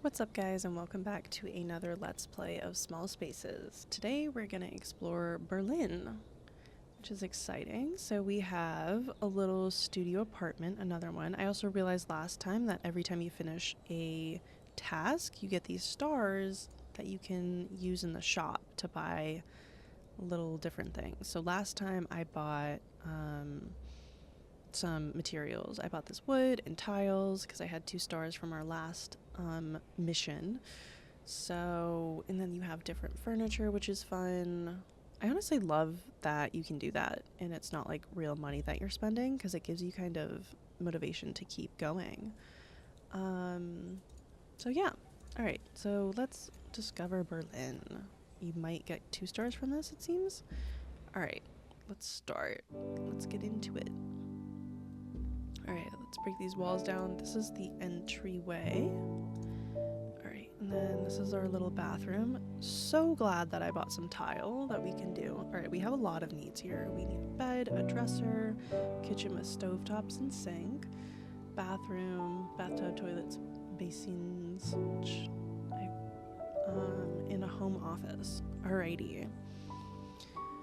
What's up guys, and welcome back to another Let's Play of Small Spaces. Today we're going to explore Berlin, which is exciting. So we have a little studio apartment, another one. I also realized last time that every time you finish a task, you get these stars that you can use in the shop to buy little different things. So last time I bought some materials. I bought this wood and tiles because I had 2 stars from our last mission. So, and then you have different furniture, which is fun. I honestly love that you can do that and it's not like real money that you're spending because it gives you kind of motivation to keep going. So yeah. All right, so let's discover Berlin. You might get 2 stars from this, it seems. All right, let's start. Let's get into it. Alright, let's break these walls down. This is the entryway. Alright, and then this is our little bathroom. So glad that I bought some tile that we can do. Alright, we have a lot of needs here. We need a bed, a dresser, kitchen with stovetops and sink, bathroom, bathtub, toilets, basins, in a home office. Alrighty.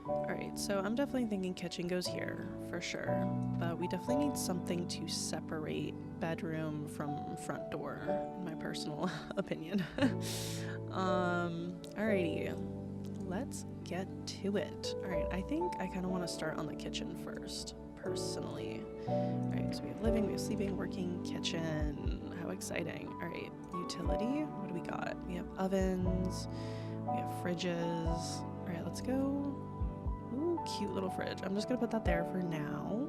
Alright, so I'm definitely thinking kitchen goes here, for sure. But we definitely need something to separate bedroom from front door, in my personal opinion. Alrighty, let's get to it. Alright, I think I kind of want to start on the kitchen first, personally. Alright, so we have living, we have sleeping, working, kitchen. How exciting. Alright, utility, what do we got? We have ovens, we have fridges. Alright, let's go. Ooh, cute little fridge. I'm just gonna put that there for now.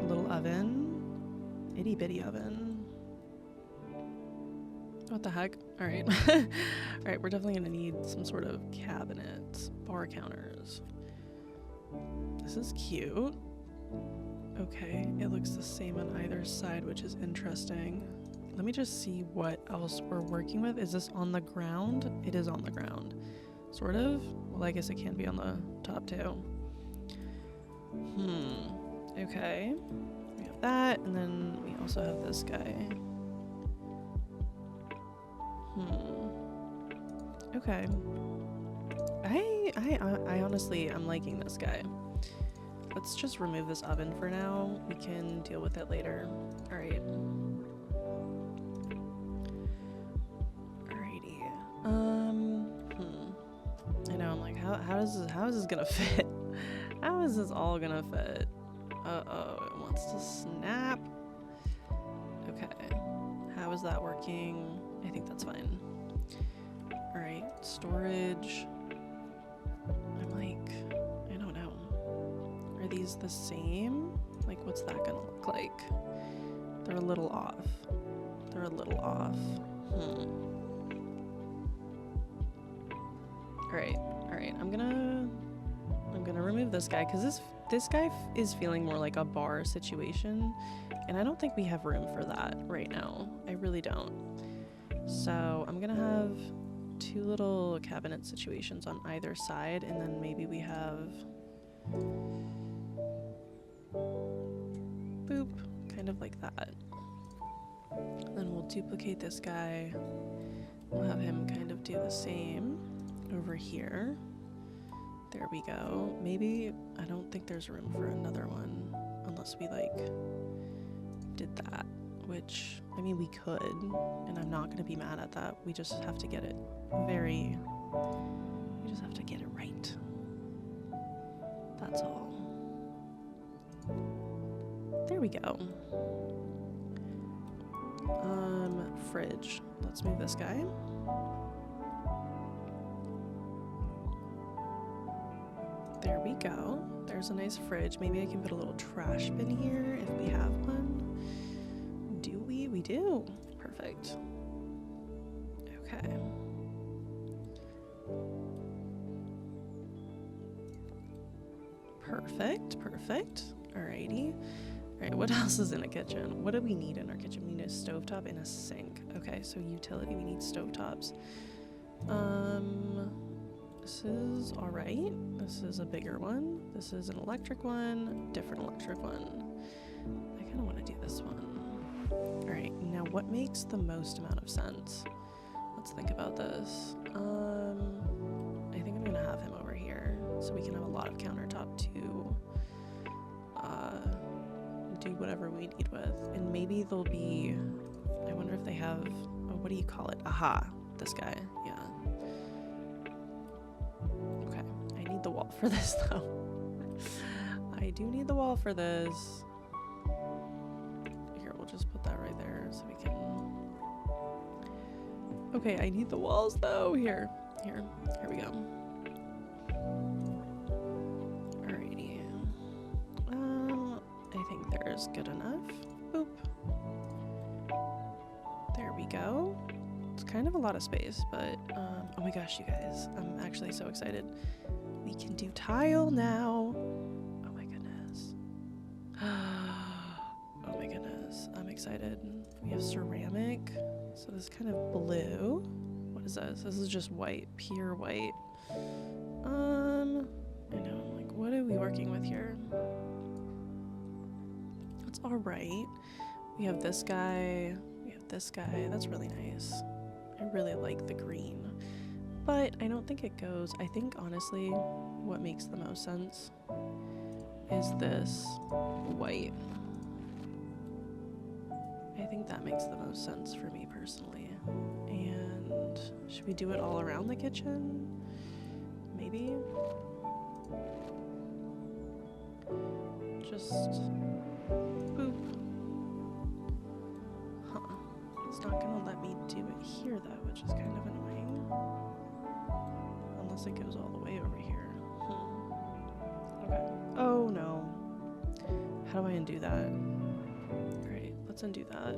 Little oven. Itty bitty oven. What the heck? Alright. Alright, we're definitely gonna need some sort of cabinets. Bar counters. This is cute. Okay, it looks the same on either side, which is interesting. Let me just see what else we're working with. Is this on the ground? It is on the ground. Sort of? Well, I guess it can be on the top too. Okay. We have that, and then we also have this guy. Okay. I honestly, I'm liking this guy. Let's just remove this oven for now. We can deal with it later. Alright. Alrighty. I know, I'm like, how is this gonna fit? How is this all gonna fit? Uh-oh, it wants to snap. Okay. How is that working? I think that's fine. Alright, storage. I'm like, I don't know. Are these the same? Like, what's that gonna look like? They're a little off. They're a little off. Alright, I'm gonna remove this guy because this guy is feeling more like a bar situation, and I don't think we have room for that right now. I really don't. So I'm gonna have 2 little cabinet situations on either side, and then maybe we have boop, kind of like that. And then we'll duplicate this guy. We'll have him kind of do the same over here. There we go. Maybe, I don't think there's room for another one unless we like did that, which, I mean, we could, and I'm not gonna be mad at that. We just have to get it we just have to get it right. That's all. There we go. Fridge. Let's move this guy. There we go. There's a nice fridge. Maybe I can put a little trash bin here if we have one. Do we? We do. Perfect. Okay. Perfect. Alrighty. Alright, what else is in a kitchen? What do we need in our kitchen? We need a stovetop and a sink. Okay, so utility, we need stovetops. This is alright. This is a bigger one. This is an electric one. Different electric one. I kind of want to do this one. Alright, now Now, what makes the most amount of sense? Let's think about this. I think I'm gonna have him over here so we can have a lot of countertop to do whatever we need with. And maybe there'll be, I wonder if they have, oh, what do you call it? Aha, this guy, yeah. Okay, I need the wall for this though. I do need the wall for this. Here, we'll just put that right there so we can... Okay, I need the walls though. Here we go. Alrighty. I think there's good enough. Boop. There we go. It's kind of a lot of space, but oh my gosh, you guys, I'm actually so excited. We can do tile now. Oh my goodness. Oh my goodness, I'm excited. We have ceramic. So this is kind of blue. What is this? This is just white, pure white. I know, like, what are we working with here? That's all right. We have this guy. We have this guy. That's really nice. I really like the green, but I don't think it goes. I think honestly, what makes the most sense is this white. I think that makes the most sense for me personally. And should we do it all around the kitchen? Maybe? Just boop. Huh. It's not gonna let me do it here though, which is kind of annoying. Unless it goes all the way over here. Okay. Oh no. How do I undo that? Alright, let's undo that.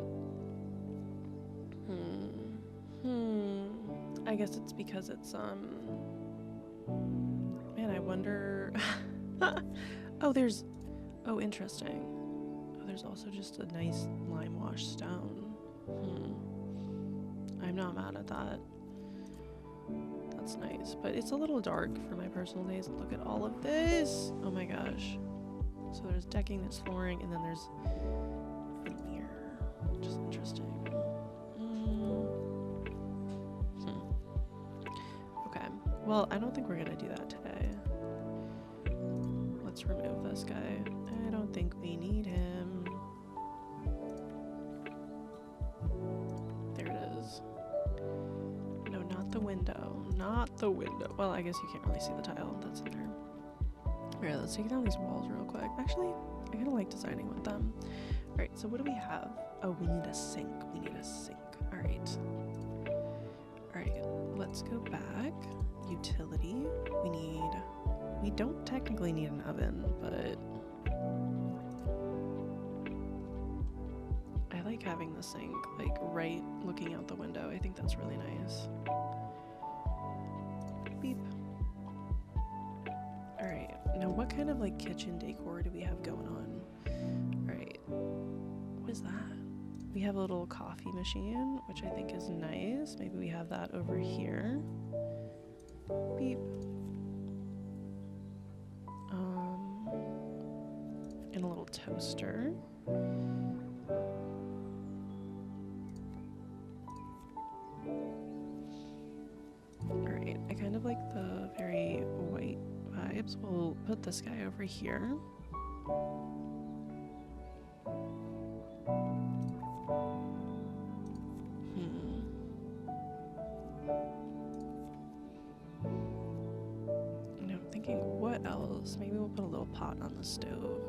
I guess it's because it's, man, I wonder... Oh, there's... Oh, interesting. Oh, there's also just a nice lime wash stone. I'm not mad at that. That's nice, but it's a little dark for my personal taste. Look at all of this! Oh my gosh. So there's decking, there's flooring, and then there's veneer, which is interesting. Okay, well, I don't think we're gonna do that today. Let's remove this guy. I don't think we need him. There it is. No, not the window. Not the window. Well, I guess you can't really see the tile that's in there. Alright, let's take down these walls real quick. Actually, I kind of like designing with them. Alright, so what do we have? Oh, we need a sink. We need a sink. Alright. Alright, let's go back. Utility. We don't technically need an oven, but I like having the sink, like, right looking out the window. I think that's really nice. Beep. Alright, now what kind of, like, kitchen decor do we have going on? Alright, what is that? We have a little coffee machine, which I think is nice. Maybe we have that over here. Beep. And a little toaster. Alright, I kind of like the very white vibes. We'll put this guy over here. And I'm thinking, what else? Maybe we'll put a little pot on the stove.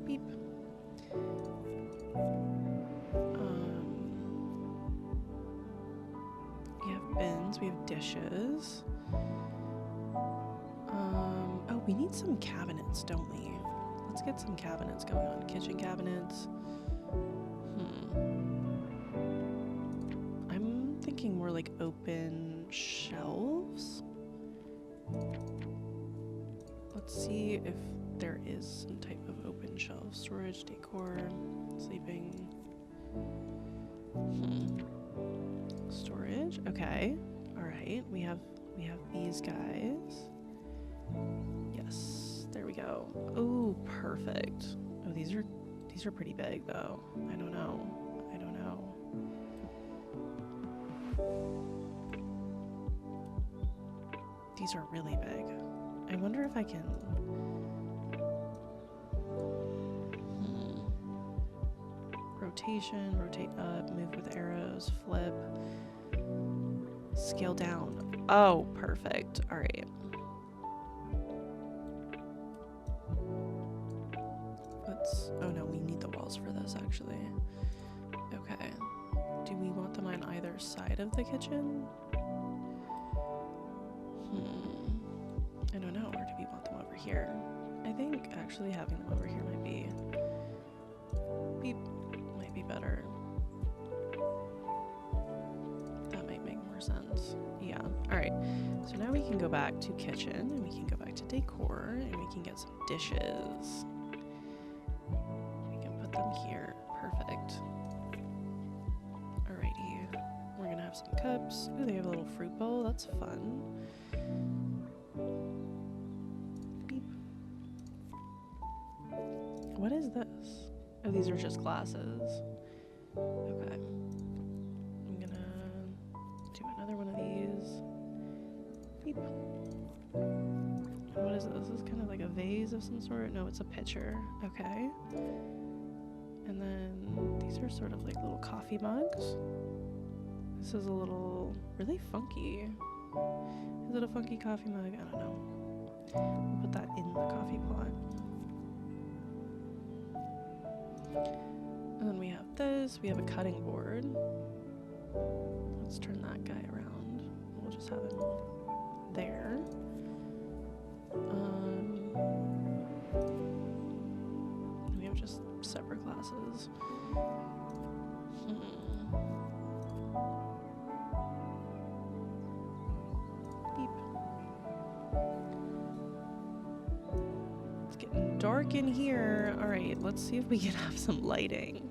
Beep. We have bins, we have dishes. Oh, we need some cabinets, don't we? Let's get some cabinets going on. Kitchen cabinets. I'm thinking more like open shelves. Let's see if there is some type of open shelf. Storage, decor, sleeping. Storage. Okay. All right. We have these guys. Yes. There we go. Oh, perfect. Oh, these are pretty big though. I don't know. These are really big. I wonder if I can... Rotation, rotate up, move with arrows, flip, scale down. Oh, perfect. All right. Let's, oh no, we need the walls for this actually. Okay. Do we want them on either side of the kitchen? I don't know, or do we want them over here? I think actually having them over here might be better. That might make more sense. Yeah. Alright. So now we can go back to kitchen and we can go back to decor and we can get some dishes. We can put them here. Perfect. Alrighty. We're gonna have some cups. Ooh, they have a little fruit bowl. That's fun. Beep. What is this? Oh, these are just glasses. Okay. I'm gonna do another one of these. Beep. What is it? This is kind of like a vase of some sort. No, it's a pitcher. Okay. And then these are sort of like little coffee mugs. This is a little really funky. Is it a funky coffee mug? I don't know. We'll put that in the coffee pot. And then we have this. We have a cutting board. Let's turn that guy around. We'll just have him there. We have just separate glasses. Beep. It's getting dark in here. All right, let's see if we can have some lighting.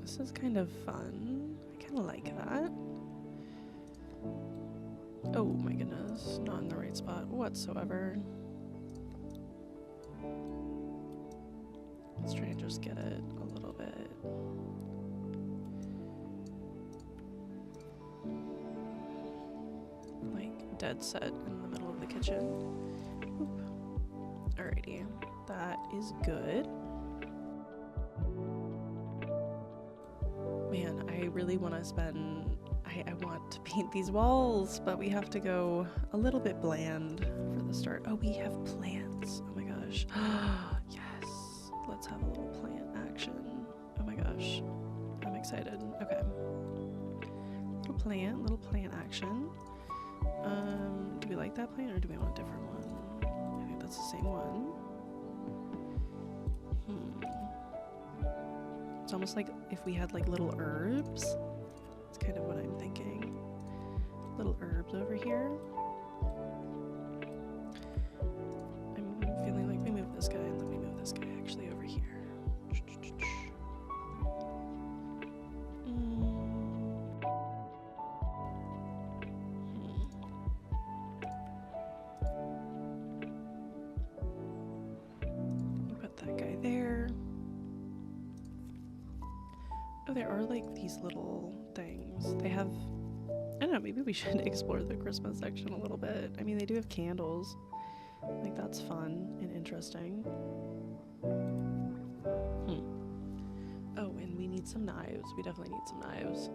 This is kind of fun. I kind of like that. Oh my goodness, not in the right spot whatsoever. Let's try and just get it a little bit. Like dead set in the middle of the kitchen. Oop. Alrighty, that is good. Man, I really want to spend... I want to paint these walls, but we have to go a little bit bland for the start. Oh, we have plants. Oh my gosh. Yes. Let's have a little plant action. Oh my gosh. I'm excited. Okay. Little plant action. Do we like that plant or do we want a different one? I think that's the same one. It's almost like if we had like little herbs. That's kind of what I'm thinking. Little herbs over here. I'm feeling like we move this guy and then we move this guy actually over here. Put that guy there. Oh, there are like these little things. They have, I don't know, maybe we should explore the Christmas section a little bit. I mean, they do have candles. Like, that's fun and interesting. Oh, and we need some knives. We definitely need some knives.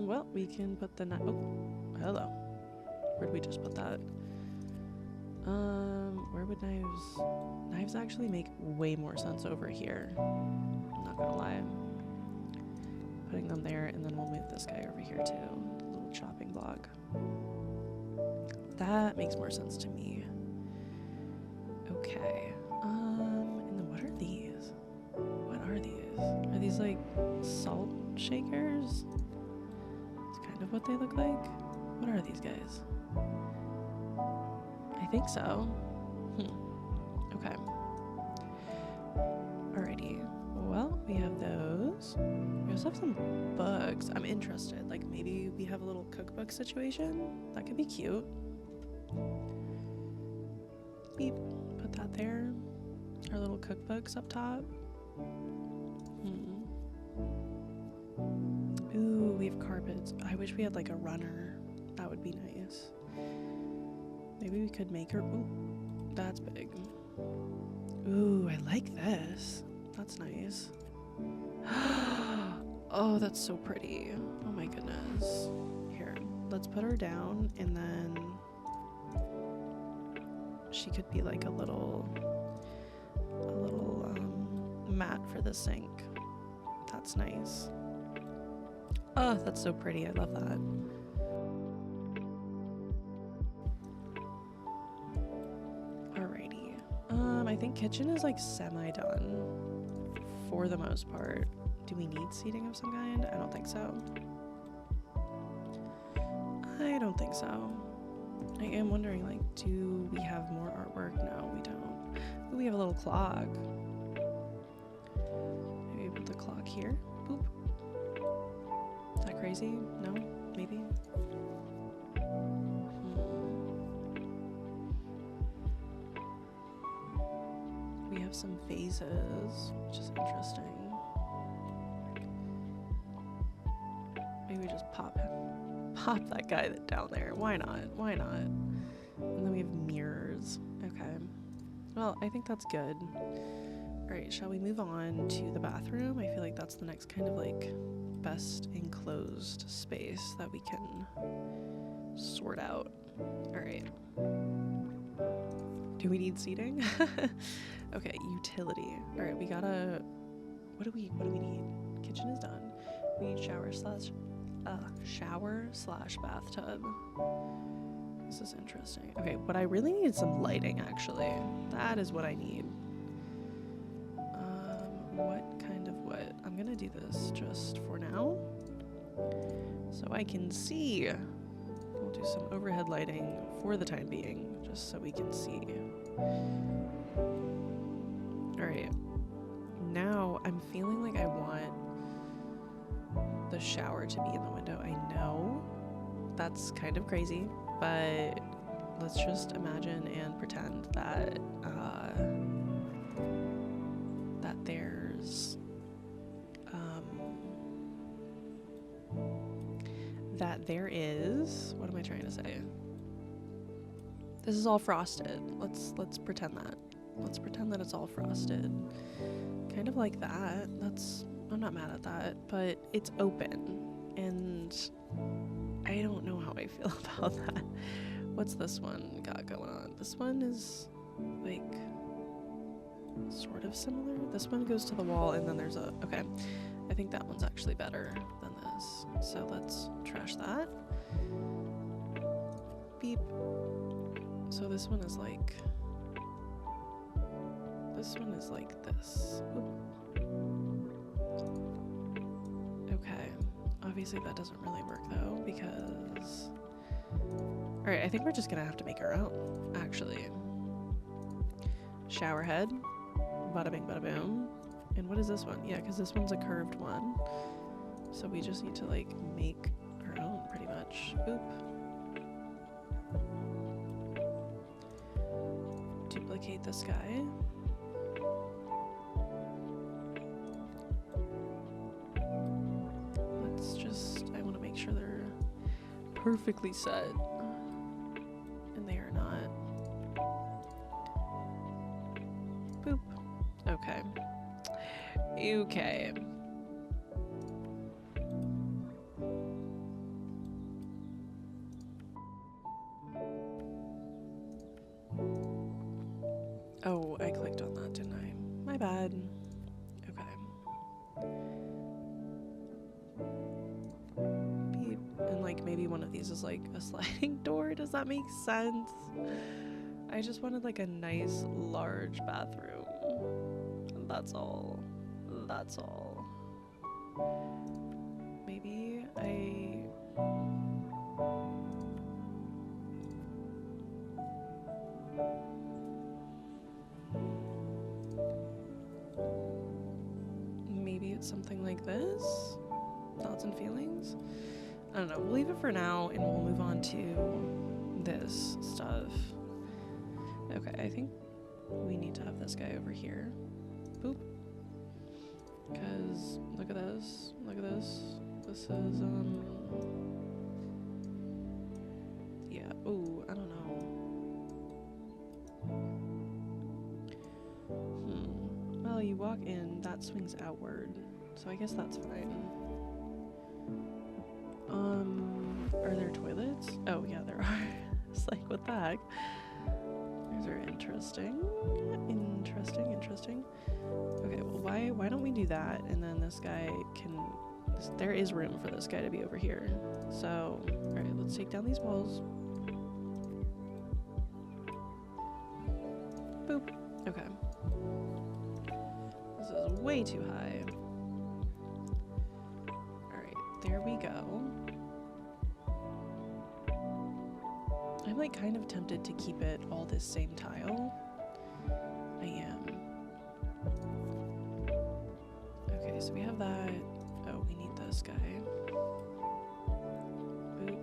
Well, we can put the knife. Oh, hello. Where'd we just put that? Where would knives actually make way more sense over here. I'm not gonna lie. Putting them there, and then we'll move this guy over here too. A little chopping block. That makes more sense to me. Okay. And then what are these? What are these? Are these like salt shakers? That's kind of what they look like. What are these guys? I think so. Okay. Alrighty. Well, we have those. We also have some books. I'm interested. Like, maybe we have a little cookbook situation. That could be cute. Beep. Put that there. Our little cookbooks up top. we have carpets. I wish we had like a runner. That would be nice. Maybe we could make her. Ooh, that's big. Ooh, I like this. That's nice. Oh, that's so pretty. Oh my goodness. Here, let's put her down, and then she could be like a little mat for the sink. That's nice. Oh, that's so pretty. I love that. Alrighty. I think kitchen is like semi-done for the most part. Do we need seating of some kind? I don't think so. I don't think so. I am wondering, like, do we have more artwork? No, we don't. Ooh, we have a little clock. Maybe put the clock here. Boop. Is that crazy? No? Maybe? We have some vases, which is interesting. Maybe we just pop that guy down there. Why not? Why not? And then we have mirrors. Okay. Well, I think that's good. Alright, shall we move on to the bathroom? I feel like that's the next kind of like best enclosed space that we can sort out. Alright. Do we need seating? Okay, utility. Alright, we gotta... What do we need? Kitchen is done. We need shower slash bathtub. This is interesting. Okay, but I really need some lighting, actually. That is what I need. What kind of what? I'm gonna do this just for now, so I can see. We'll do some overhead lighting for the time being, just so we can see. Alright. Now, I'm feeling like I want the shower to be in the window. I know that's kind of crazy, but let's just imagine and pretend that there is, what am I trying to say? This is all frosted. Let's pretend that. Let's pretend that it's all frosted. Kind of like that. I'm not mad at that, but it's open, and I don't know how I feel about that. What's this one got going on? This one is like sort of similar. This one goes to the wall, and then there's a, okay, I think that one's actually better than this. So let's trash that. Beep. So this one is like this. Oop. Okay. Obviously that doesn't really work though, because... Alright, I think we're just gonna have to make our own, actually. Shower head. Bada bing, bada boom. And what is this one? Yeah, because this one's a curved one. So we just need to, like, make our own, pretty much. Oop. Duplicate this guy. Let's just... I want to make sure they're perfectly set. And they are not. Boop. Okay. Okay. Oh, I clicked on that, didn't I? My bad. Okay. Beep. And like maybe one of these is like a sliding door. Does that make sense? I just wanted like a nice large bathroom. That's all. That's all. Maybe it's something like this. Thoughts and feelings? I don't know. We'll leave it for now and we'll move on to this stuff. Okay, I think we need to have this guy over here. Boop. Because look at this. Look at this. This is, yeah, ooh, I don't know. Well, you walk in, that swings outward, so I guess that's fine. Are there toilets? Oh, yeah, there are. It's like, what the heck? These are interesting. Interesting. Okay, well, why don't we do that, and then this guy can... There is room for this guy to be over here. So, alright, let's take down these walls. Boop. Okay. This is way too high. Alright, there we go. I'm like kind of tempted to keep it all this same tile. I am. Okay, so we have that. Oh, we need this guy. Boop.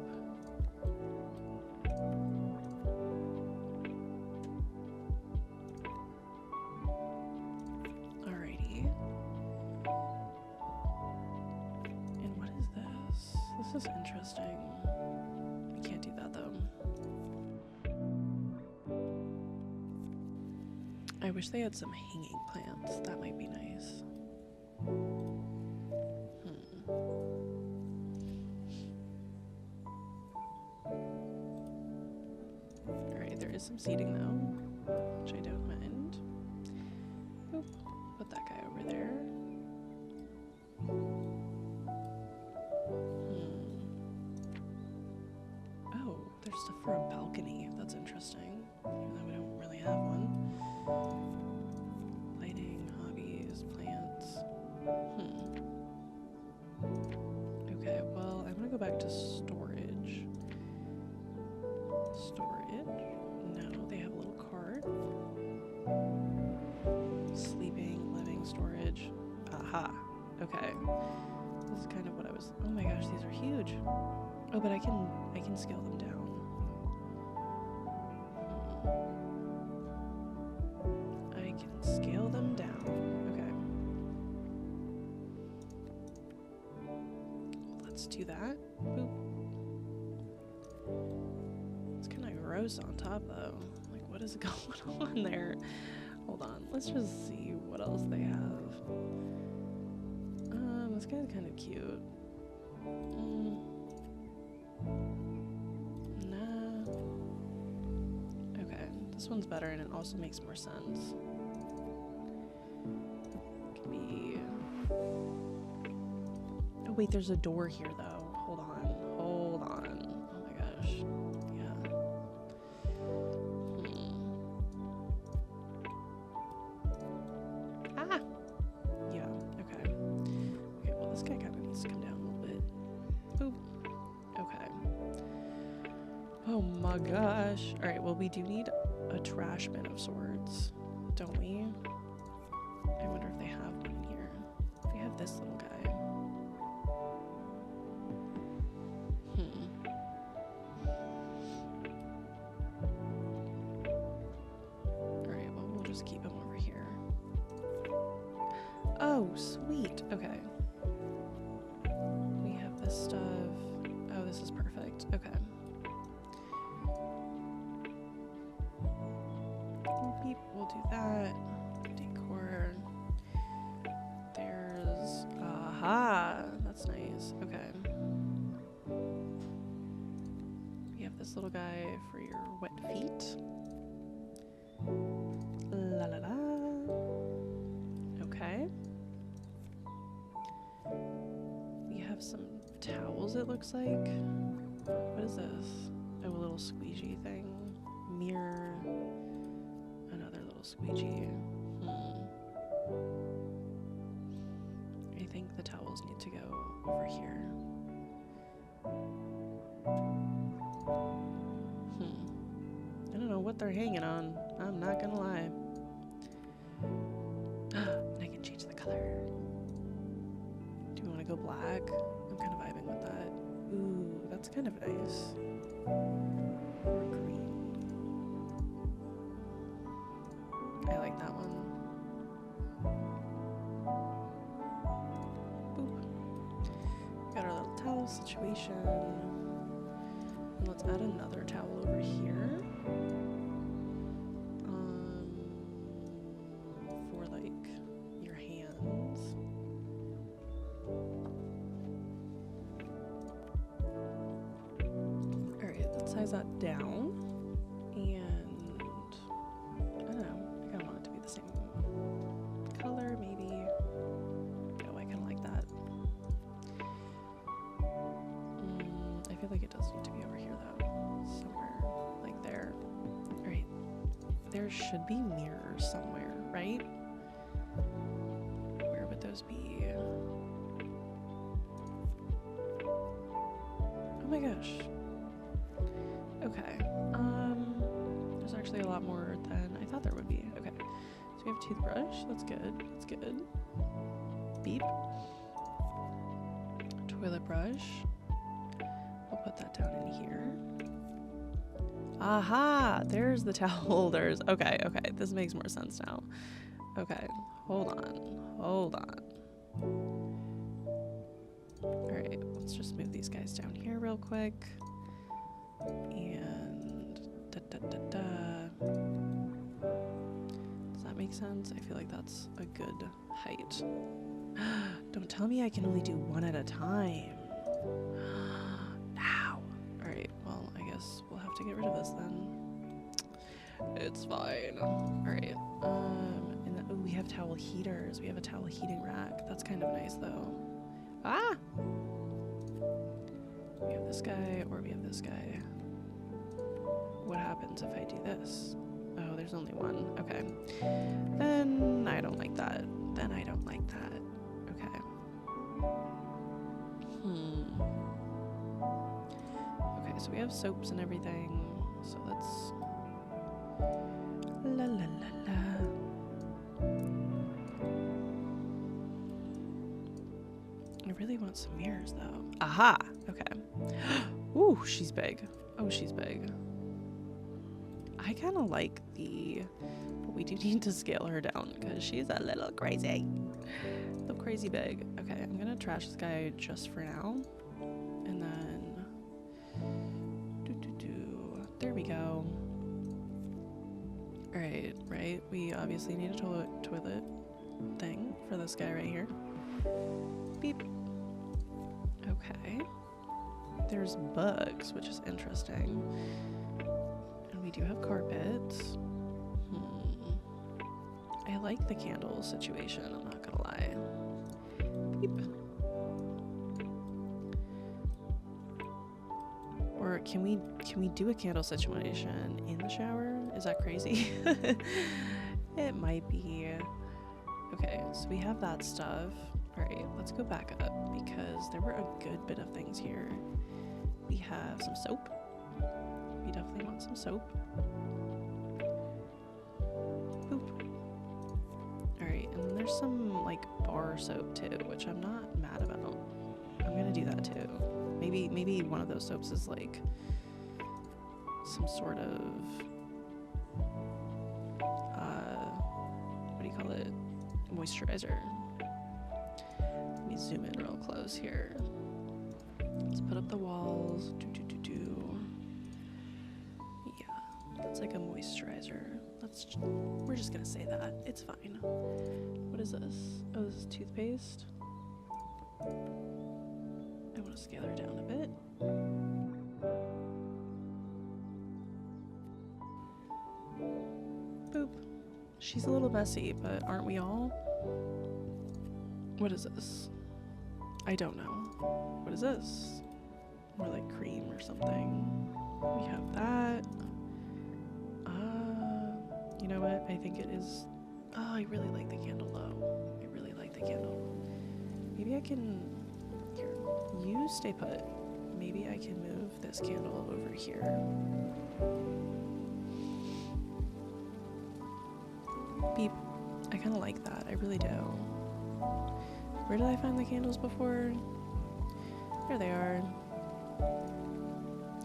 Alrighty. And what is this? This is interesting. We can't do that though. I wish they had some hanging plants. That might be nice. Alright, there is some seating though, which I don't mind. Oop, put that guy over there. Oh, there's stuff for a balcony. That's interesting. Even though we don't really have one. Lighting, hobbies, plants. Okay, well, I'm gonna go back to storage. Storage? No, they have a little cart. Sleeping, living, storage. Aha. Okay. This is kind of what I was... Oh my gosh, these are huge. Oh, but I can scale them down. I can scale them down. Okay. Let's do that. Boop. It's kind of gross on top though. Like, what is going on there? Hold on. Let's just see what else they have. This guy's kind of cute. Nah. Okay, this one's better and it also makes more sense. Could be... Oh wait, there's a door here though. Hold on. Oh my gosh. Yeah. Ah! Yeah, okay. Okay, well this guy kind of needs to come down a little bit. Boop. Okay. Oh my gosh. Alright, well we do need a trash bin of sorts, don't we? I wonder if they have one in here. They have this little guy. Alright, well we'll just keep him over here. Oh, sweet. Okay. We have this stuff. Oh, this is perfect. Okay. Beep, we'll do that. Decor. There's... Aha! That's nice. Okay. We have this little guy for your wet feet. La la la. Okay. We have some towels, it looks like. What is this? Oh, a little squeegee thing. Mirror. Another little squeegee. I think the towels need to go over here. I don't know what they're hanging on. I'm not gonna lie. I can change the color. Do you want to go black? I'm kind of vibing with that. Ooh, that's kind of nice. Or green. I like that one. Boop. Got our situation. And let's add another towel over here. For like your hands. Alright, let's size that down. And I don't know, I kinda want it to be the same color, maybe. Oh, I kinda like that. I feel like it does need to be over here though. Somewhere like there. Alright. There should be mirrors somewhere, right? Where would those be? Oh my gosh. Okay. There's actually a lot more than I thought there would be. Okay. So we have a toothbrush. That's good. That's good. Beep. Toilet brush. We'll put that down in here. Aha! There's the towel holders. Okay, okay. This makes more sense now. Okay. Hold on. Hold on. Alright, let's just move these guys down here real quick. And does that make sense? I feel like that's a good height. Don't tell me I can only do one at a time. Now. Alright, well, I guess we'll have to get rid of this then. It's fine. Alright. And then, oh, we have towel heaters. We have a towel heating rack. That's kind of nice though. Ah! We have this guy, or we have this guy. What happens if I do this? Oh, there's only one. Okay. Then I don't like that. Then I don't like that. Okay. Okay, so we have soaps and everything. So let's... La la la la. I really want some mirrors though. Aha! Okay. Ooh, she's big. Oh, she's big. I kind of like the... But we do need to scale her down because she's a little crazy. A little crazy big. Okay, I'm gonna trash this guy just for now. And then... There we go. Alright, right? We obviously need a toilet thing for this guy right here. Beep. Okay. There's bugs, which is interesting. And we do have carpets. I like the candle situation, I'm not gonna lie. Beep. Or can we do a candle situation in the shower? Is that crazy? It might be. Okay, so we have that stuff. Alright, let's go back up because there were a good bit of things here. We have some soap. We definitely want some soap. Boop. Alright, and then there's some like bar soap too, which I'm not mad about. I'm gonna do that too. Maybe one of those soaps is like some sort of what do you call it? Moisturizer. Let me zoom in real close here. Let's put up the walls. Yeah, that's like a moisturizer. We're just gonna say that. It's fine. What is this? Oh, this is toothpaste. I want to scale her down a bit. Boop. She's a little messy, but aren't we all? What is this? I don't know. What is this? More like cream or something. We have that. You know what? I think it is... Oh, I really like the candle though. I really like the candle. Maybe I can... Here, you stay put. Maybe I can move this candle over here. Beep. I kind of like that. I really do. Where did I find the candles before? There they are.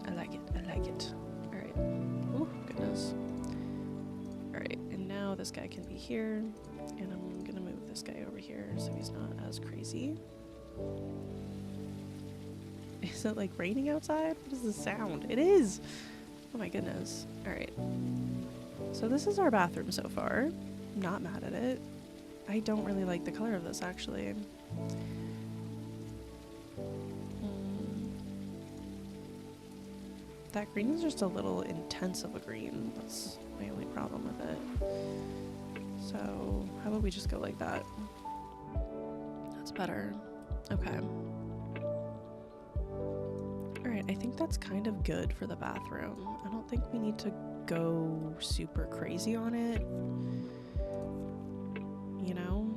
I like it. I like it. Alright. Oh, goodness. Alright, and now this guy can be here. And I'm gonna move this guy over here so he's not as crazy. Is it like raining outside? What is the sound? It is! Oh my goodness. Alright. So this is our bathroom so far. Not mad at it. I don't really like the color of this actually. That green is just a little intense of a green. That's my only problem with it. So how about we just go like that? That's better. Okay. Alright, I think that's kind of good for the bathroom. I don't think we need to go super crazy on it. You know?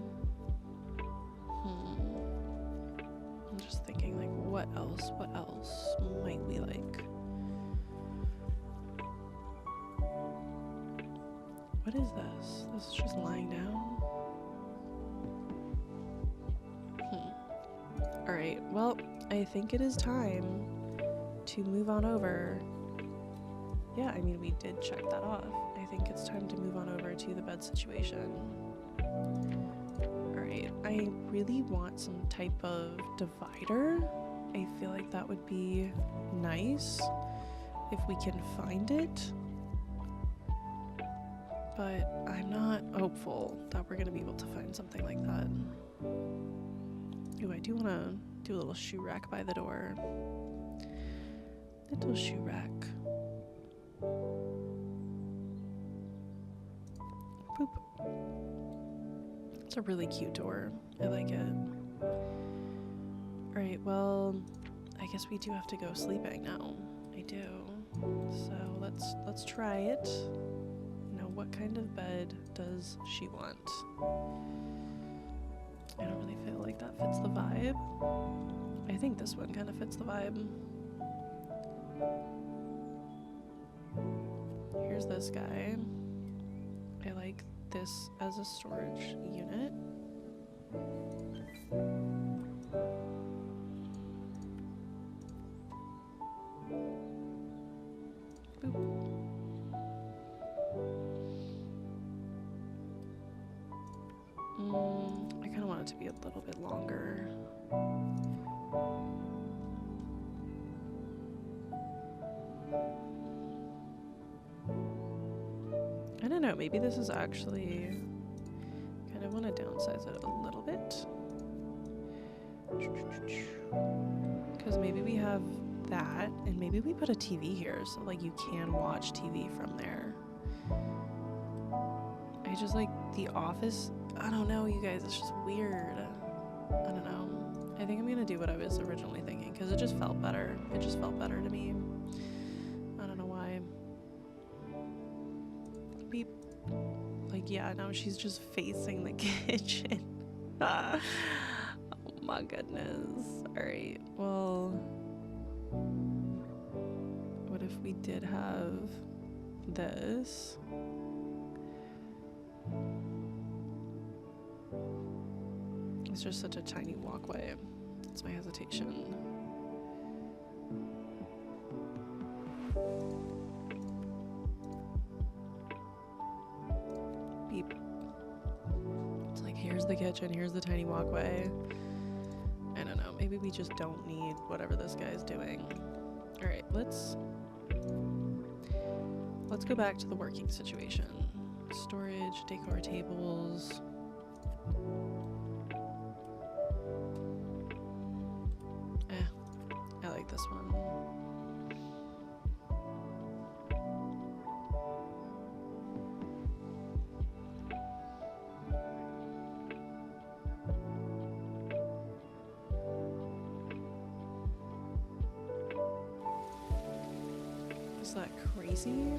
I'm just thinking, like, what else might we like? What is this? This is just lying down? Alright, well, I think it is time to move on over. Yeah, I mean, we did check that off. I think it's time to move on over to the bed situation. Alright, I really want some type of divider. I feel like that would be nice if we can find it. But I'm not hopeful that we're gonna be able to find something like that. Ooh, I do wanna do a little shoe rack by the door. Little shoe rack. Boop. It's a really cute door. I like it. Alright, well, I guess we do have to go sleeping now. I do. So let's try it. You know, what kind of bed does she want? I don't really feel like that fits the vibe. I think this one kind of fits the vibe. Here's this guy. I like this as a storage unit. Boop. I kind of want it to be a little bit longer. I don't know, maybe this is actually kind of want to downsize it a little bit. Because maybe we have that, and maybe we put a TV here, so like you can watch TV from there. I just like The Office. I don't know, you guys, it's just weird. I don't know. I think I'm gonna do what I was originally thinking, because it just felt better. It just felt better to me. I don't know why. Beep. Like, yeah, now she's just facing the kitchen. Oh my goodness. Alright, well, what if we did have this? It's just such a tiny walkway. That's my hesitation. Beep. It's like, here's the kitchen, here's the tiny walkway. I don't know, maybe we just don't need whatever this guy's doing. Alright, let's go back to the working situation. Storage, decor tables. I like this one. Is that crazy?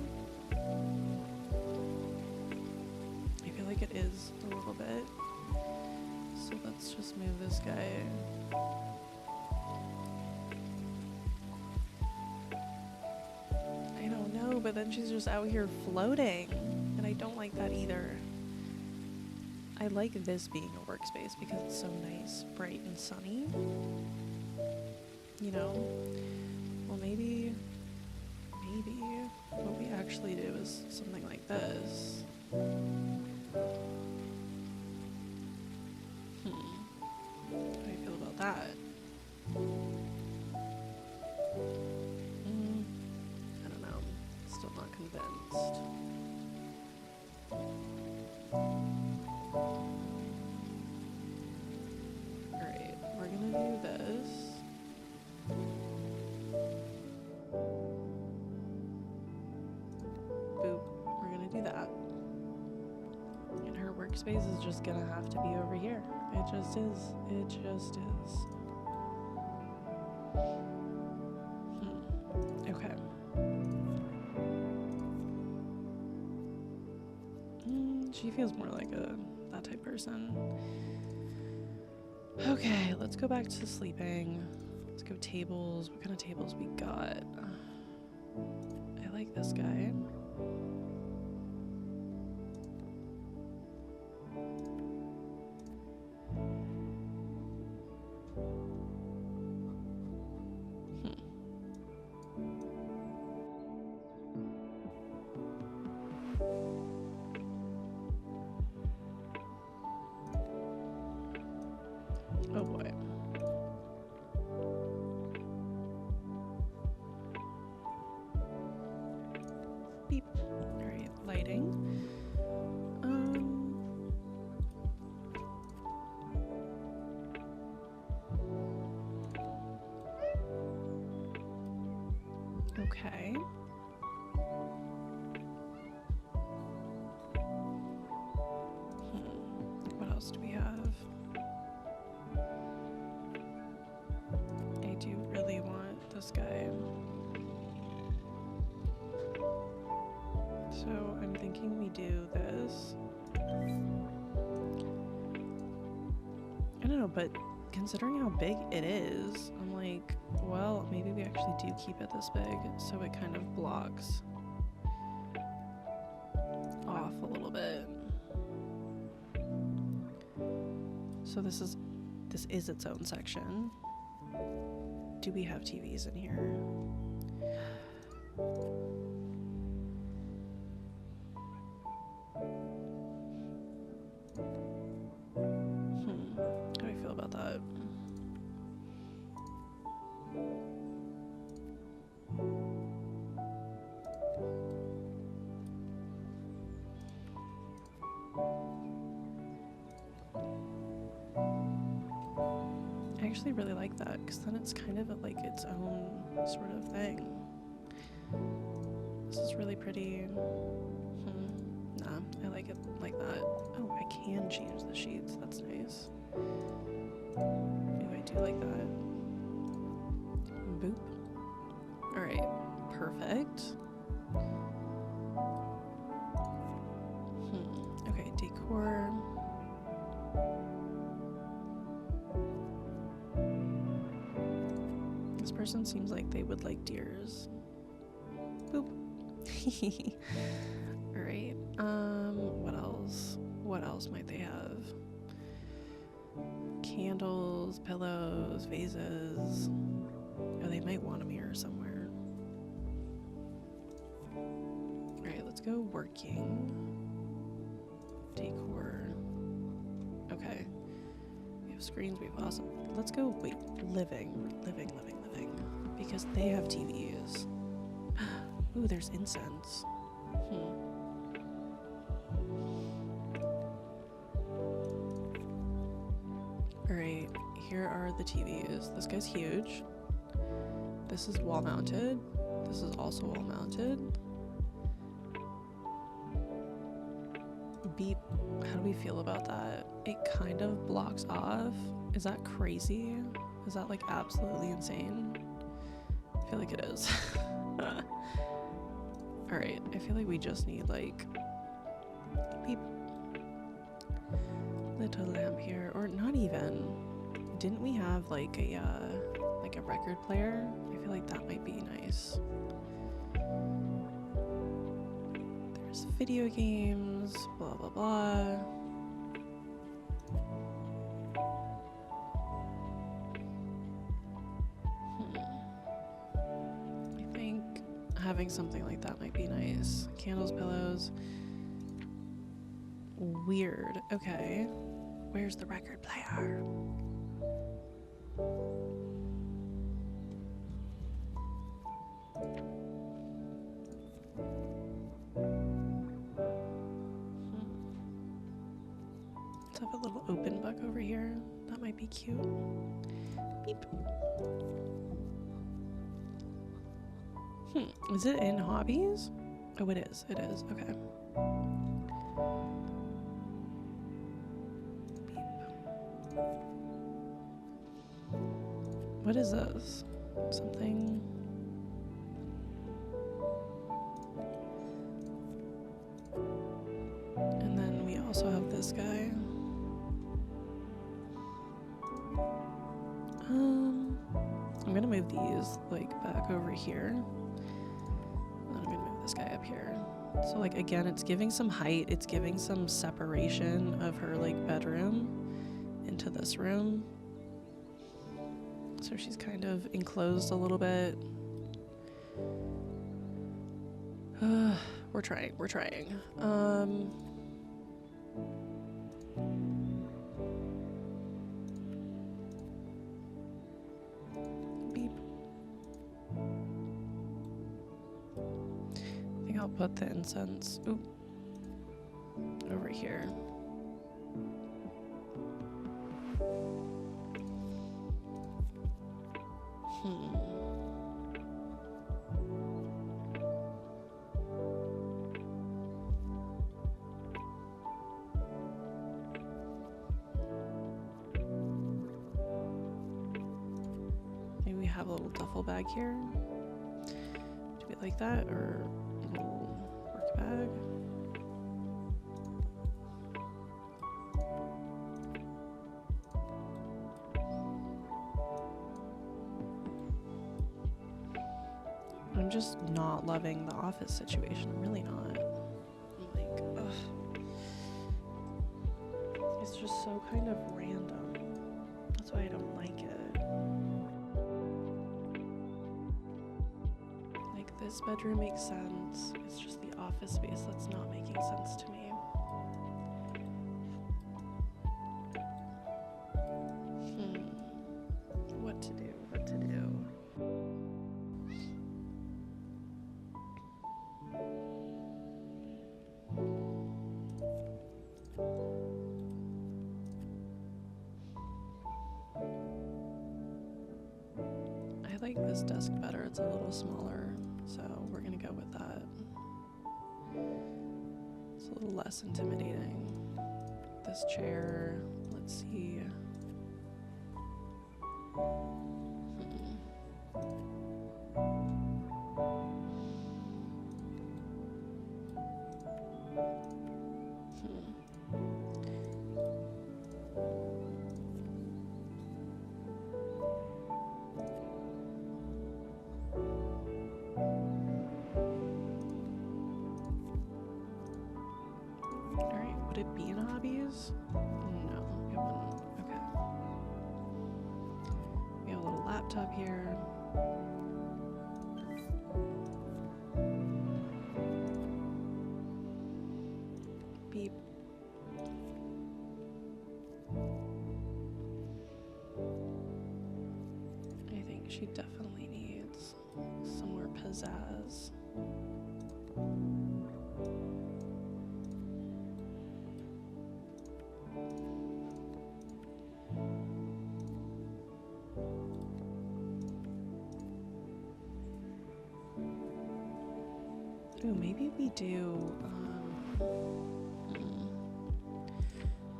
I feel like it is a little bit. So let's just move this guy. I don't know, but then she's just out here floating, and I don't like that either. I like this being a workspace because it's so nice, bright and sunny. You know? Well, maybe what we actually do is something like this. How do I feel about that? workspace is just gonna have to be over here. It just is. It just is. Okay. She feels more like that type person. Okay, let's go back to sleeping. Let's go tables. What kind of tables we got? I like this guy. Oh boy. Beep. Alright, lighting. Okay. What else do we have? I do really want this guy. So I'm thinking we do this. I don't know, but considering how big it is, I'm like, well, maybe we actually do keep it this big so it kind of blocks off a little bit. So this is its own section. Do we have TVs in here? How do I feel about that? I actually really like that because then it's kind of like its own sort of thing. This is really pretty. Nah, I like it like that. Oh, I can change the sheets. That's nice. Ooh, I do like that. Boop. Alright, perfect. Okay, decor. This person seems like they would like deers. Boop. Alright, what else? What else might they have? Candles, pillows, vases. Oh, they might want a mirror somewhere. Alright, let's go working. Decor. Okay. We have screens, we have awesome. Let's go, wait, living. Because they have TVs. Ooh, there's incense. Alright, here are the TVs. This guy's huge. This is wall mounted. This is also wall mounted. Beep. How do we feel about that? It kind of blocks off. Is that crazy? Is that like absolutely insane? I feel like it is. Alright, I feel like we just need like beep. Little lamp here, or not even. Didn't we have like a record player? I feel like that might be nice. There's video games, blah blah blah. I think having something like that might be nice. Candles, pillows. Weird. Okay. Where's the record player? Let's have a little open book over here. That might be cute. Beep. Is it in hobbies? Oh, it is. It is. Okay. What is this? Something... And then we also have this guy. I'm gonna move these, like, back over here. And then I'm gonna move this guy up here. So, like, again, it's giving some height. It's giving some separation of her, like, bedroom into this room. So she's kind of enclosed a little bit. We're trying. Beep. I think I'll put the incense, over here. Maybe we have a little duffel bag here. Do we like that, or a little work bag? I'm just not loving the office situation. I'm really not. I'm like, ugh. It's just so kind of random. That's why I don't like it. Like, this bedroom makes sense. It's just the office space that's not making sense to me. What to do? I like this desk better. It's a little smaller, so we're gonna go with that. It's a little less intimidating. This chair, let's see. Alright, would it be in hobbies? No, it wouldn't. Okay. We have a little laptop here. Beep. I think she definitely needs some more pizzazz. Ooh, maybe we do,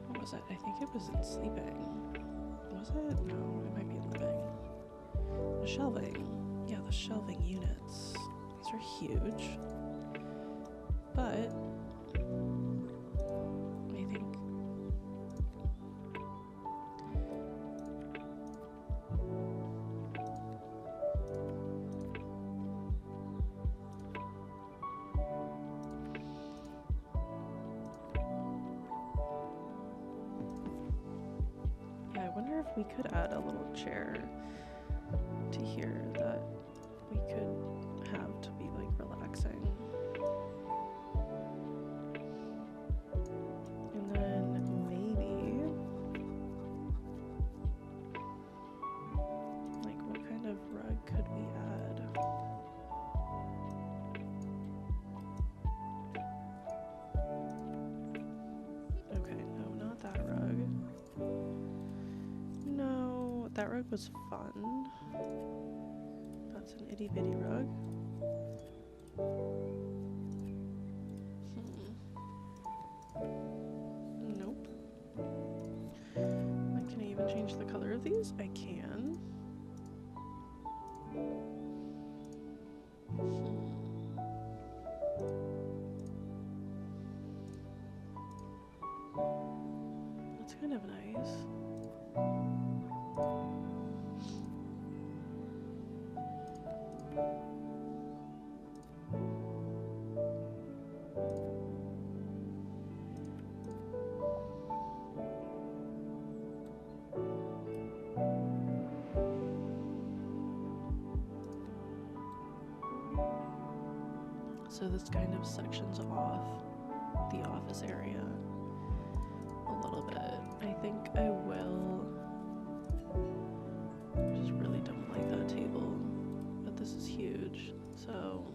what was it? I think it was in sleeping. Was it? No, it might be in living. The shelving. Yeah, the shelving units. These are huge. But I think I wonder if we could add a little chair to here that we could have to be like relaxing. And then maybe like what kind of rug could we add? Okay, no, not that rug. No, that rug was fun. That's an itty bitty rug. Nope. Not gonna change the color of these? I can. That's kind of nice. So this kind of sections off the office area a little bit. I think I will. I just really don't like that table, but this is huge, so.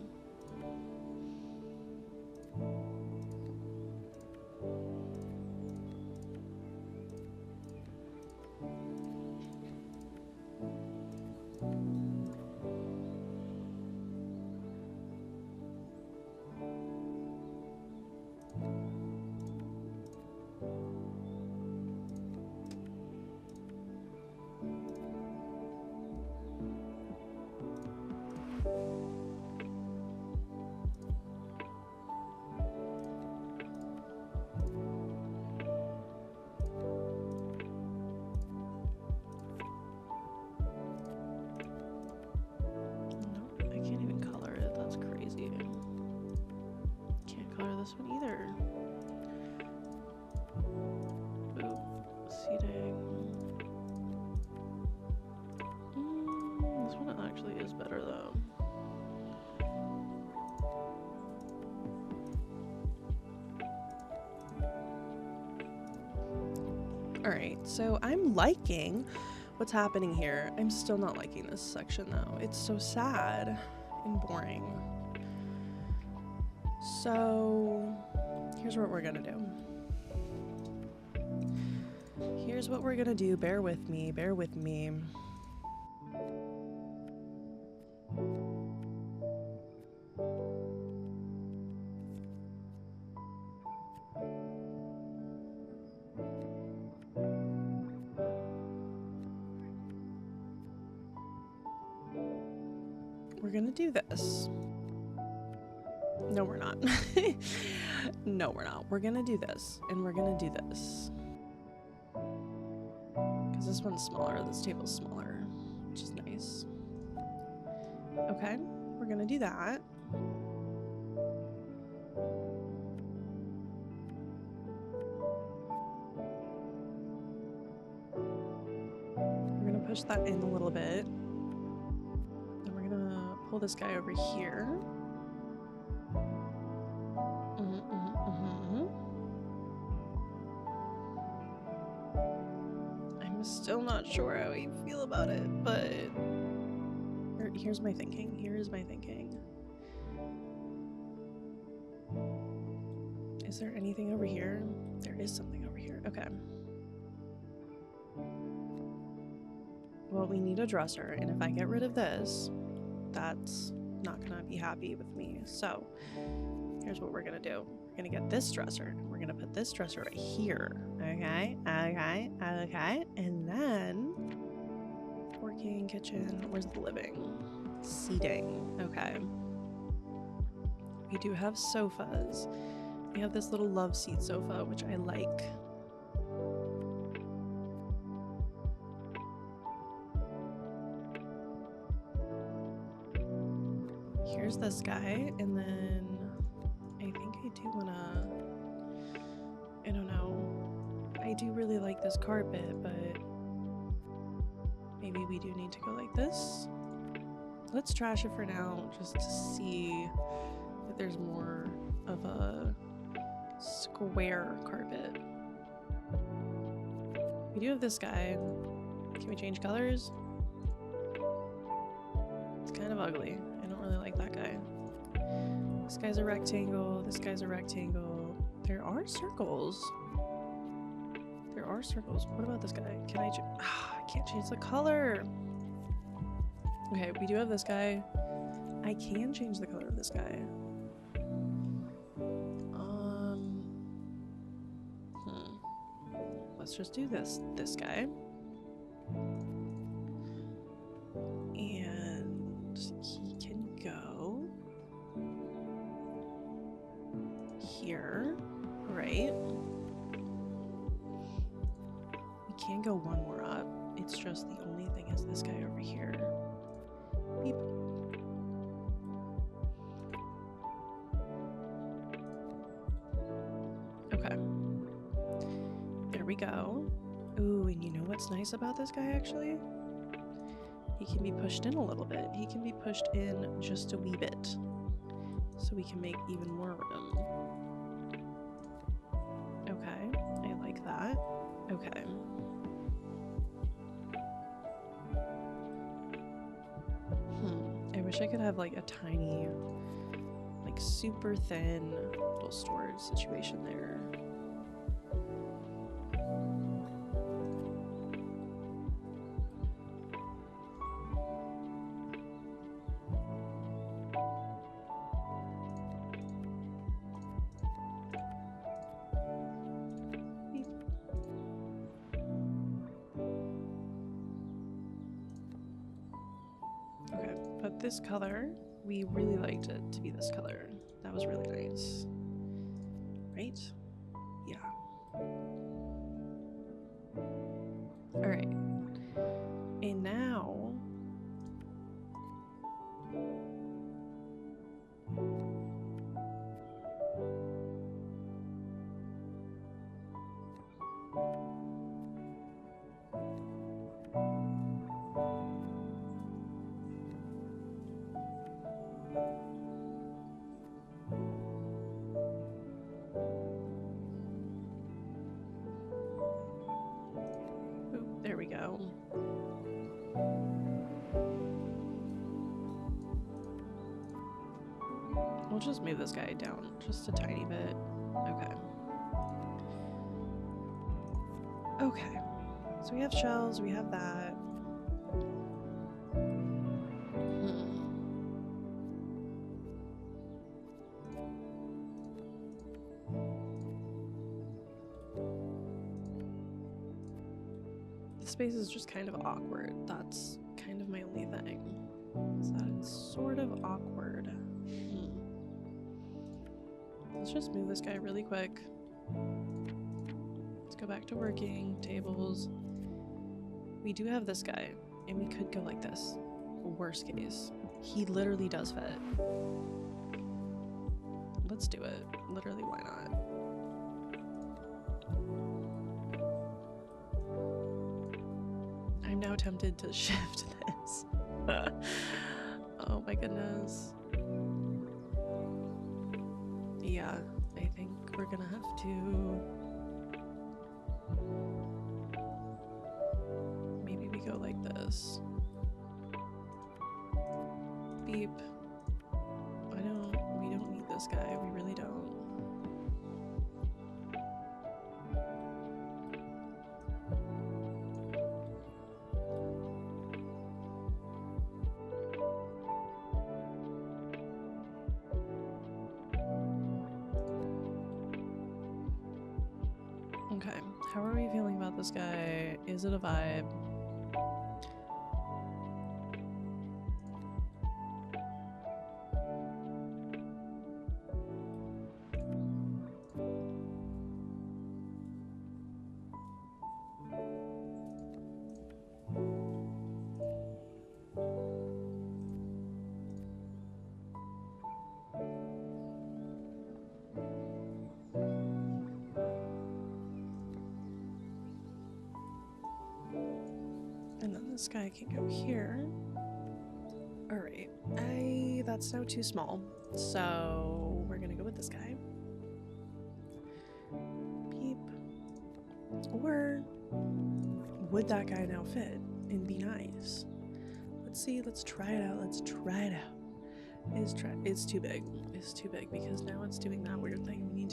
This one either. Ooh, seating. This one actually is better though. Alright, so I'm liking what's happening here. I'm still not liking this section though. It's so sad and boring. So, here's what we're gonna do. Here's what we're gonna do. Bear with me, bear with me. We're gonna do this. No, we're not. No, we're not. We're gonna do this, and we're gonna do this. Because this one's smaller, this table's smaller, which is nice. Okay, we're gonna do that. We're gonna push that in a little bit. And we're gonna pull this guy over here. I'm still not sure how I feel about it, but here's my thinking. Here is my thinking. Is there anything over here? There is something over here. Okay. Well, we need a dresser, and if I get rid of this, that's not gonna be happy with me. So here's what we're gonna do. We're gonna get this dresser. We're gonna put this dresser right here. Okay, okay, okay. And then working kitchen. Where's the living? Seating. Okay. We do have sofas. We have this little love seat sofa, which I like. Here's this guy, and then I think I do wanna, I don't know, I do really like this carpet, but maybe we do need to go like this. Let's trash it for now, just to see if there's more of a square carpet. We do have this guy. Can we change colors? It's kind of ugly. I don't really like that guy. This guy's a rectangle. This guy's a rectangle. There are circles. There are circles. What about this guy? Can I I can't change the color. Okay, we do have this guy. I can change the color of this guy. Let's just do this guy. can go one more up. It's just the only thing is this guy over here. Beep. Okay. There we go. Ooh, and you know what's nice about this guy actually? He can be pushed in a little bit. He can be pushed in just a wee bit. So we can make even more room. Okay, I like that. Okay. I wish I could have like a tiny, like super thin little storage situation there. Okay, but this color, we really liked it to be this color. That was really nice. Right? Yeah. Alright. And now... Ooh, there we go. We'll just move this guy down just a tiny bit. Okay. Okay. So we have shells, we have that. The space is just kind of awkward. That's kind of my only thing. Is that it's sort of awkward. Let's just move this guy really quick. Let's go back to working. Tables. We do have this guy, and we could go like this. Worst case. He literally does fit. Let's do it. Literally, why not? I'm now tempted to shift this. Oh my goodness. Yeah, I think we're gonna have to... Maybe we go like this. Beep. We don't need this guy, we really don't. Okay, how are we feeling about this guy? Is it a vibe? And then this guy can go here. Alright, that's now too small. So we're gonna go with this guy. Beep. Or would that guy now fit and be nice? Let's see, let's try it out. Let's try it out. It's too big. It's too big because now it's doing that weird thing. We need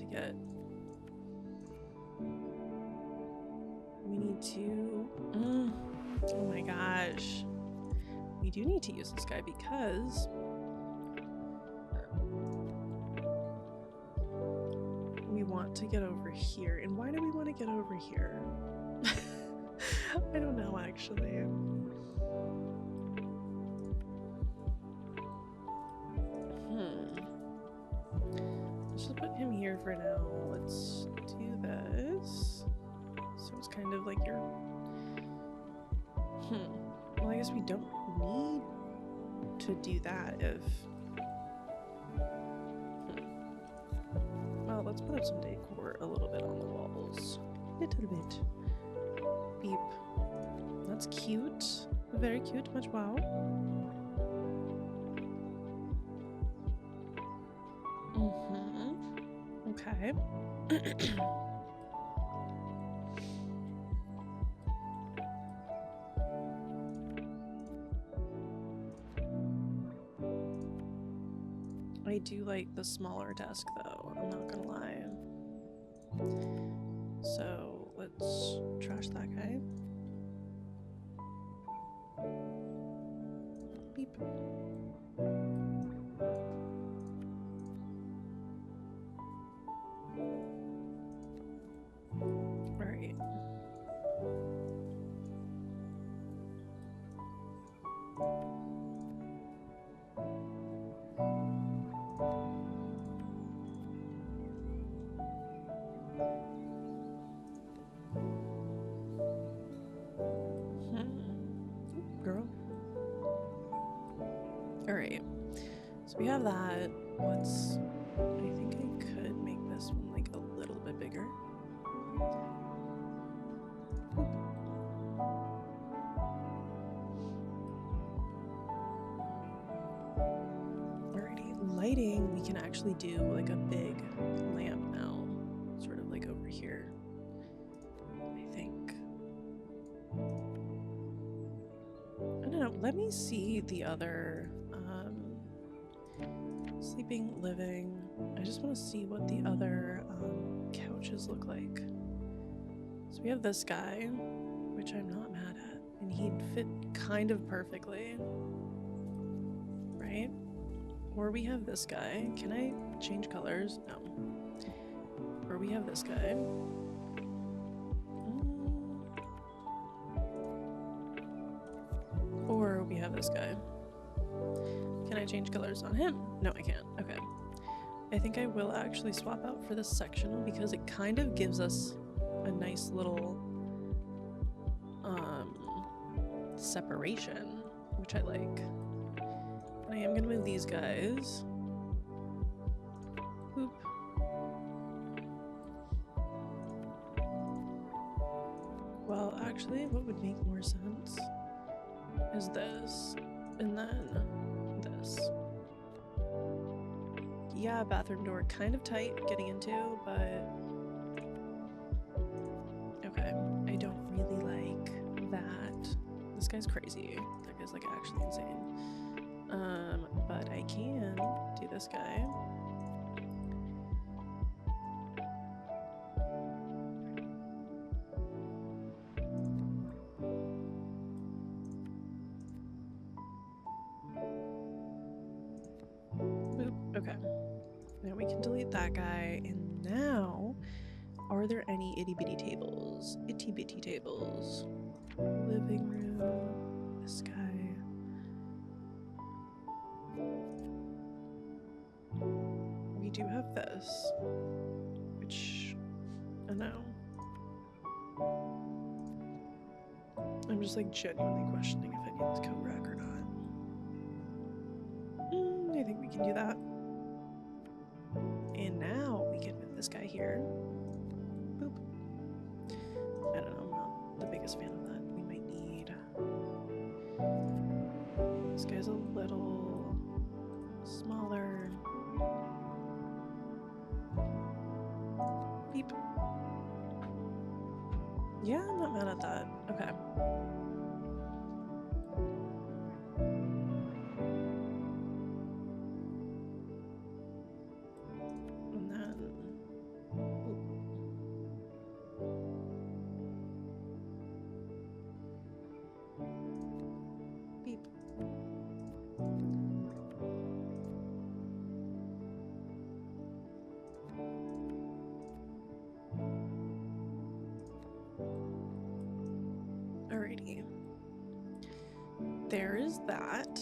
to oh my gosh. We do need to use this guy because we want to get over here. And why do we want to get over here? I don't know actually. Let's just put him here for now. Let's do this. So it's kind of like you're Well, I guess we don't need to do that if... Well, let's put up some decor a little bit on the walls. Little bit. Beep. That's cute. Very cute. Much wow. Okay. I do like the smaller desk though, I'm not gonna lie. So let's trash that guy. Beep. Alright. Girl. Alright. So we have that. Let's... I think I could make this one like a little bit bigger. Alrighty. Lighting, we can actually do like a big lamp now. Sort of like over here. I think. I don't know. Let me see the other sleeping, living. I just want to see what the other couches look like. So we have this guy, which I'm not mad at, and he'd fit kind of perfectly, right? Or we have this guy. Can I change colors? No. Or we have this guy. Or we have this guy. Can I change colors on him? No, I can't. Okay. I think I will actually swap out for this sectional because it kind of gives us a nice little separation, which I like. And I am gonna move these guys. Boop. Well, actually, what would make more sense is this, and then this. Yeah, bathroom door kind of tight getting into, but okay. I don't really like that. This guy's crazy. That guy's like actually insane. But I can do this guy. Boop. Okay. Now we can delete that guy, and now, are there any itty bitty tables? Itty bitty tables. Living room. This guy. We do have this, which I know. I'm just like genuinely questioning if I need this coat rack or not. I think we can do that. And now we can move this guy here. Boop. I don't know, I'm not the biggest fan of that. We might need... This guy's a little smaller. Beep. Yeah, I'm not mad at that. Okay. Alrighty. There is that.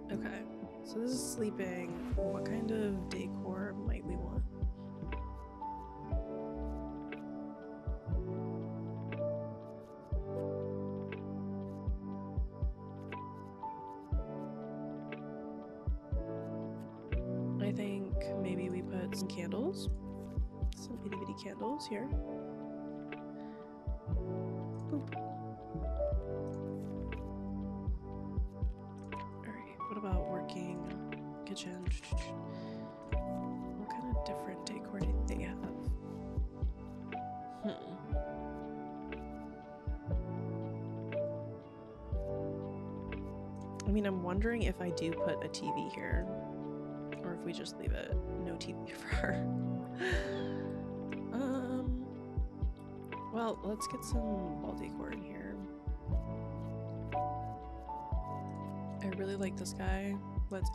Okay. So this is sleeping. What kind of decor might we want? think maybe we put some candles. Some itty bitty candles here. Boop. Alright, what about working kitchen? What kind of different decor do they have? I mean, I'm wondering if I do put a TV here, or if we just leave it no TV for her. Well, let's get some wall decor in here. I really like this guy. Let's.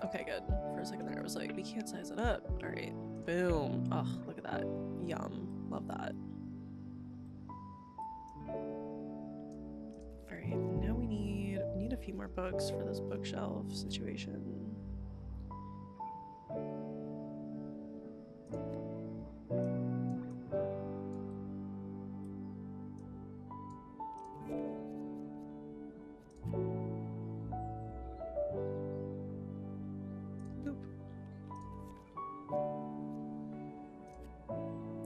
Okay, good. For a second there, I was like, we can't size it up. All right, boom. Oh, look at that. Yum. Love that. All right, now we need a few more books for this bookshelf situation.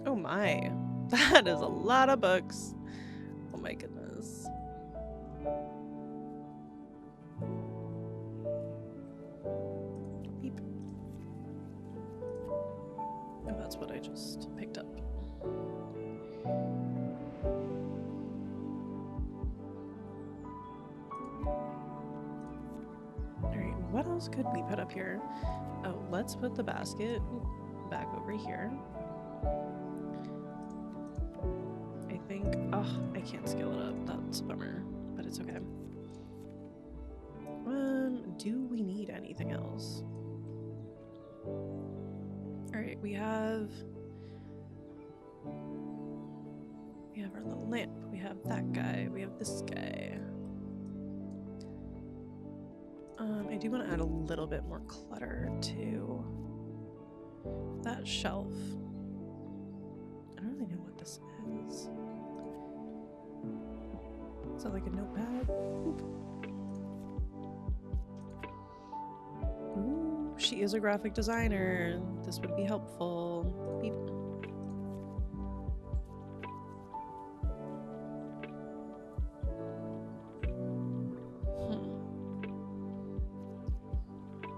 Oh my, that is a lot of books. Oh my goodness. Beep. Oh, that's what I just picked up. Alright, what else could we put up here? Oh, let's put the basket back over here. Oh, I can't scale it up. That's a bummer, but it's okay. Do we need anything else? Alright, we have our little lamp. We have that guy. We have this guy. I do want to add a little bit more clutter to that shelf. I don't really know what this is. Is that like a notepad? Oop. Ooh, she is a graphic designer. This would be helpful. Beep.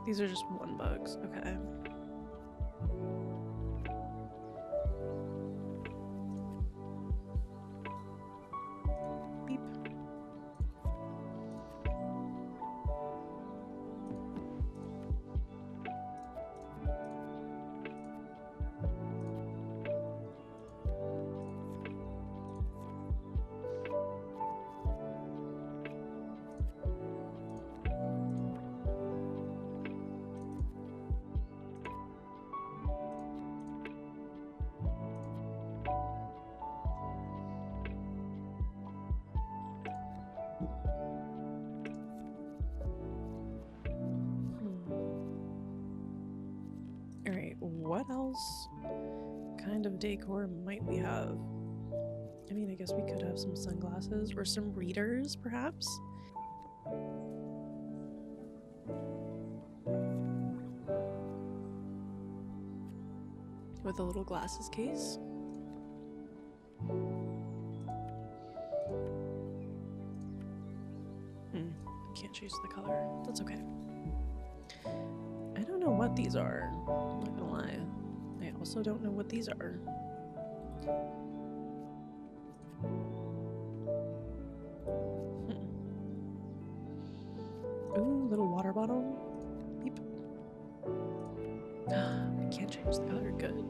These are just one bugs. Okay. What else kind of decor might we have? I mean, I guess we could have some sunglasses or some readers, perhaps. With a little glasses case. Can't choose the color. That's okay. I don't know what these are. I'm not gonna lie. I also don't know what these are. Ooh, little water bottle. Beep. I can't change the color. Good.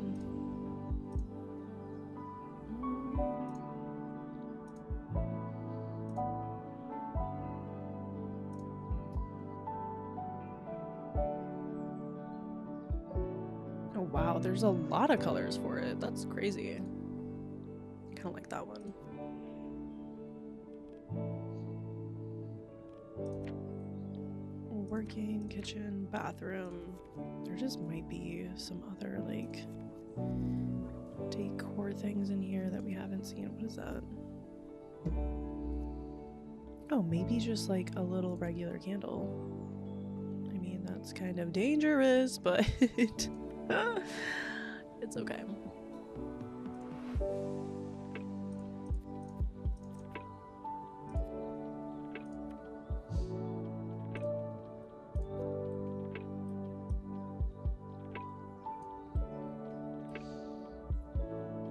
Oh wow, there's a lot of colors for it. That's crazy. I kind of like that one. Working, kitchen, bathroom. There just might be some other like decor things in here that we haven't seen. What is that? Oh, maybe just like a little regular candle. I mean, that That's kind of dangerous, but it's okay.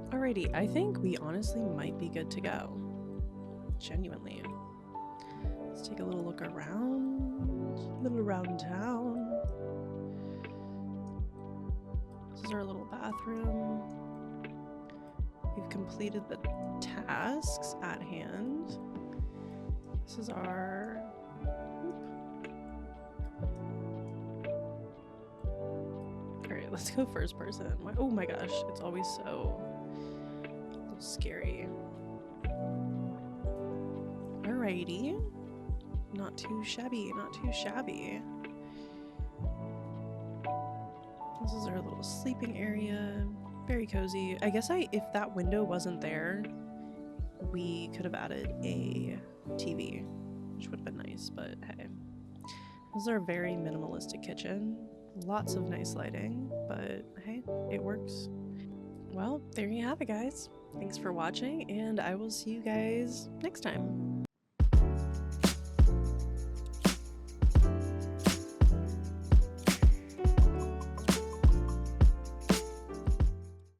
Alrighty, I think we honestly might be good to go. Genuinely. Let's take a little look around. A little around town. This is our little bathroom. We've completed the tasks at hand. This is our... Alright, let's go first person. Oh my gosh, it's always so scary. Alrighty. Not too shabby, not too shabby. This is our little sleeping area. Very cozy. I guess if that window wasn't there, we could have added a TV, which would have been nice, but hey. This is our very minimalistic kitchen. Lots of nice lighting, but hey, it works. Well, there you have it, guys. Thanks for watching, and I will see you guys next time.